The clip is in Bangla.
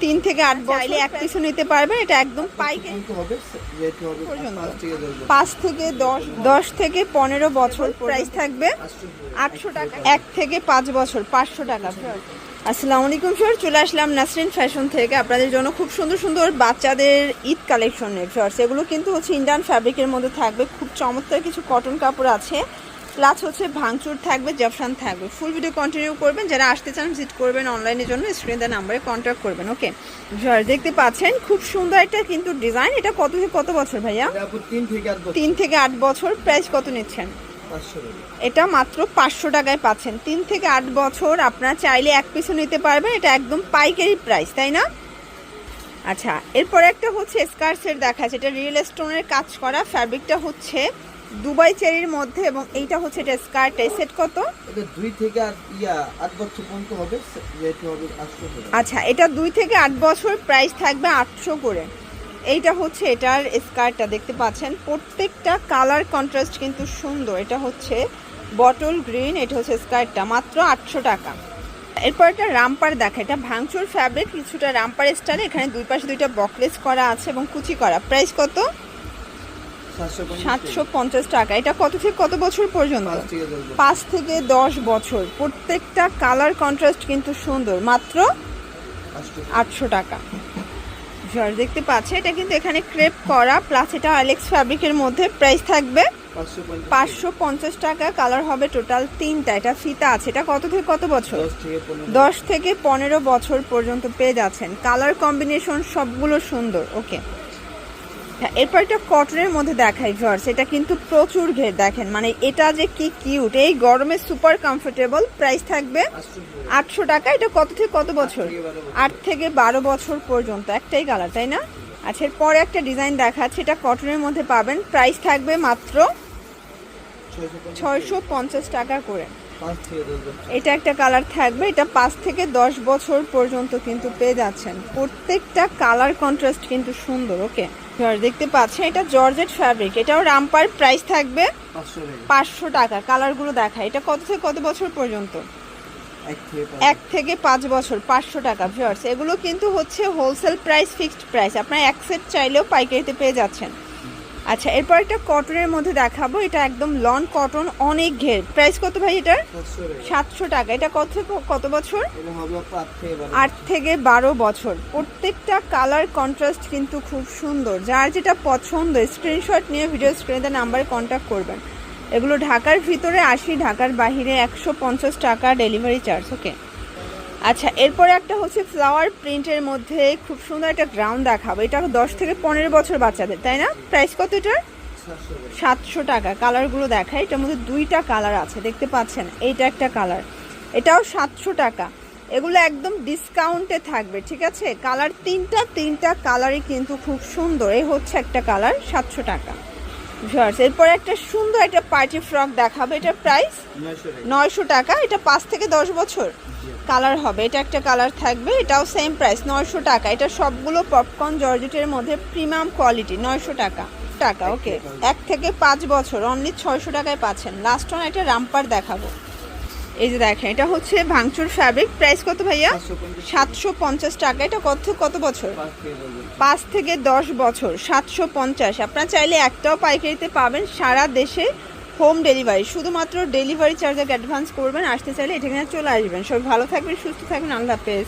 3 থেকে 8 চাইলে এক পিছু নিতে পারবেন। এটা একদম পাইকারি 5 থেকে 10 থেকে 15 বছর প্রাইস থাকবে 800 টাকা। 1 থেকে 5 বছর 500 টাকা। আসসালামু আলাইকুম স্যার, চলে আসলাম নাসরিন ফ্যাশন থেকে আপনাদের জন্য খুব সুন্দর সুন্দর বাচ্চাদের ঈদ কালেকশনের শর্টস। এগুলো কিন্তু হচ্ছে ইন্ডিয়ান ফ্যাব্রিকের মধ্যে থাকবে, খুব চমৎকার কিছু কটন কাপড় আছে, প্লাস হচ্ছে ভাঙচুর থাকবে, জাফরান থাকবে। ফুল ভিডিও কন্টিনিউ করবেন, যারা আসতে চান ভিজিট করবেন অনলাইনের জন্য স্ক্রিনে দেওয়া নাম্বারে কন্ট্যাক্ট করবেন। ওকে স্যার, দেখতে পাচ্ছেন খুব সুন্দর একটা কিন্তু ডিজাইন। এটা কত থেকে কত বছর ভাইয়া? 3 থেকে 8 বছর। প্রাইস কত নিচ্ছেন? এটা মাত্র 500 টাকায় পাচ্ছেন। 3 থেকে 8 বছর আপনারা চাইলে এক পিছু নিতে পারবেন। এটা একদম পাইকারি প্রাইস, তাই না? আচ্ছা, এরপর একটা হচ্ছে স্কার্ট সেট দেখাচ্ছে। এটা রিয়েল স্টোনের কাজ করা, ফ্যাব্রিকটা হচ্ছে দুবাই চেরির মধ্যে, এবং এইটা হচ্ছে এটা স্কার্ট। এই সেট কত? এটা 2 থেকে 8 বছর পর্যন্ত হবে, যেটা হবে 800 টাকা। আচ্ছা, এটা 2 থেকে 8 বছর, প্রাইস থাকবে 800 করে। এইটা হচ্ছে এটার স্কার্টটা, দেখতে পাচ্ছেন প্রত্যেকটা কালার কন্ট্রাস্ট কিন্তু সুন্দর। এটা হচ্ছে বটল গ্রিন, এটা হচ্ছে স্কার্টটা, মাত্র 800 টাকা। এরপর একটা রামপার দেখা, এটা ভাঙচুর ফ্যাব্রিক, কিছুটা রামপার স্টাইলে। এখানে দুই পাশে দুইটা বকলেস করা আছে এবং কুচি করা। প্রাইস কত? 750 টাকা। এটা কত থেকে কত বছর পর্যন্ত? 5 থেকে 10 বছর। প্রত্যেকটা কালার কন্ট্রাস্ট কিন্তু সুন্দর, মাত্র 800 টাকা। দেখতে পাচ্ছে এটা কিন্তু এখানে ক্রেপ করা, প্লাস এটা আইলেক্স ফ্যাব্রিকের মধ্যে। প্রাইস থাকবে 550 টাকা। কালার হবে টোটাল 3টা। এটা ফিতা আছে। এটা কত থেকে কত বছর? 10 থেকে 15 বছর পর্যন্ত পেয়ে যাচ্ছেন। কালার কম্বিনেশন সবগুলো সুন্দর। ওকে, এরপর একটা কটনের মধ্যে দেখাই ভিউয়ার্স। এটা কিন্তু প্রচুর ঘের, দেখেন মানে এটা যে কি কিউট, এই গরমে সুপার কমফোর্টেবল। প্রাইস থাকবে 800 টাকা। এটা কত থেকে কত বছর? 8 থেকে 12 বছর পর্যন্ত। একটাই কালার, তাই না? আচ্ছা, এরপরে একটা ডিজাইন দেখাচ্ছে, এটা কটনের মধ্যে পাবেন। প্রাইস থাকবে মাত্র 650 টাকা করে। এটা একটা কালার থাকবে। এটা 5 থেকে 10 বছর পর্যন্ত কিন্তু পেয়ে যাচ্ছেন। প্রত্যেকটা কালার কন্ট্রাস্ট কিন্তু সুন্দর। ওকে, দেখতে পাচ্ছেন এটা জর্জেট ফ্যাব্রিক, এটাও রামপার। প্রাইস থাকবে 500 টাকা। কালারগুলো দেখা, এটা কত থেকে কত বছর পর্যন্ত? 1 থেকে 5 বছর, 500 টাকা। ভিউয়ার্স, এগুলো কিন্তু হচ্ছে হোলসেল প্রাইস, ফিক্সড প্রাইস। আপনারা এক সেট চাইলেও পাইকারিতে পেয়ে যাচ্ছেন। আচ্ছা, এরপর একটা কটনের মধ্যে দেখাবো। এটা একদম লন কটন, অনেক ঘের। প্রাইস কত ভাই এটার? 700 টাকা। এটা কত থেকে কত বছর? 8 থেকে 12 বছর। প্রত্যেকটা কালার কন্ট্রাস্ট কিন্তু খুব সুন্দর। যার যেটা পছন্দ স্ক্রিনশট নিয়ে ভিডিও স্ক্রিনে নাম্বারে কন্ট্যাক্ট করবেন। এগুলো ঢাকার ভিতরে 80, ঢাকার বাহিরে 150 টাকা ডেলিভারি চার্জ। ওকে, আচ্ছা, এরপরে একটা হচ্ছে ফ্লাওয়ার প্রিন্টের মধ্যে খুব সুন্দর একটা গ্রাউন্ড দেখাবো। এটা 10 থেকে 15 বছর বাচ্চাদের, তাই না? প্রাইস কত এটার? 700 টাকা। কালারগুলো দেখায়, এটার মধ্যে 2টা কালার আছে, দেখতে পাচ্ছেন। এইটা একটা কালার, এটাও 700 টাকা। এগুলো একদম ডিসকাউন্টে থাকবে, ঠিক আছে? কালার 3টা কালারই কিন্তু খুব সুন্দর। এই হচ্ছে একটা কালার, 700 টাকা। এরপরে একটা সুন্দর একটা পার্টি ফ্রক দেখাবো। এটার প্রাইস 900 টাকা। এটা 5 থেকে 10 বছর কালার হবে। এটা একটা কালার থাকবে, এটাও সেম প্রাইস 900 টাকা। এটা সবগুলো পপকর্ন জর্জেটের মধ্যে প্রিমিয়াম কোয়ালিটি, 900 টাকা। ওকে, 1 থেকে 5 বছর, অনলি 600 টাকায় পাচ্ছেন। লাস্ট ওয়ান একটা রামপার দেখাবো। এই যে দেখেন, এটা হচ্ছে ভাঙচুর ফ্যাব্রিক। প্রাইস কত ভাইয়া? 750 টাকা। এটা কত বছর? 5 থেকে 10 বছর, 750। আপনারা চাইলে একটাও পাইকারিতে পাবেন, সারা দেশে হোম ডেলিভারি। শুধুমাত্র ডেলিভারি চার্জ অ্যাডভান্স করবেন। আসতে চাইলে এখানে চলে আসবেন। সবাই ভালো থাকবেন, সুস্থ থাকবেন। আল্লাহ হাফেজ।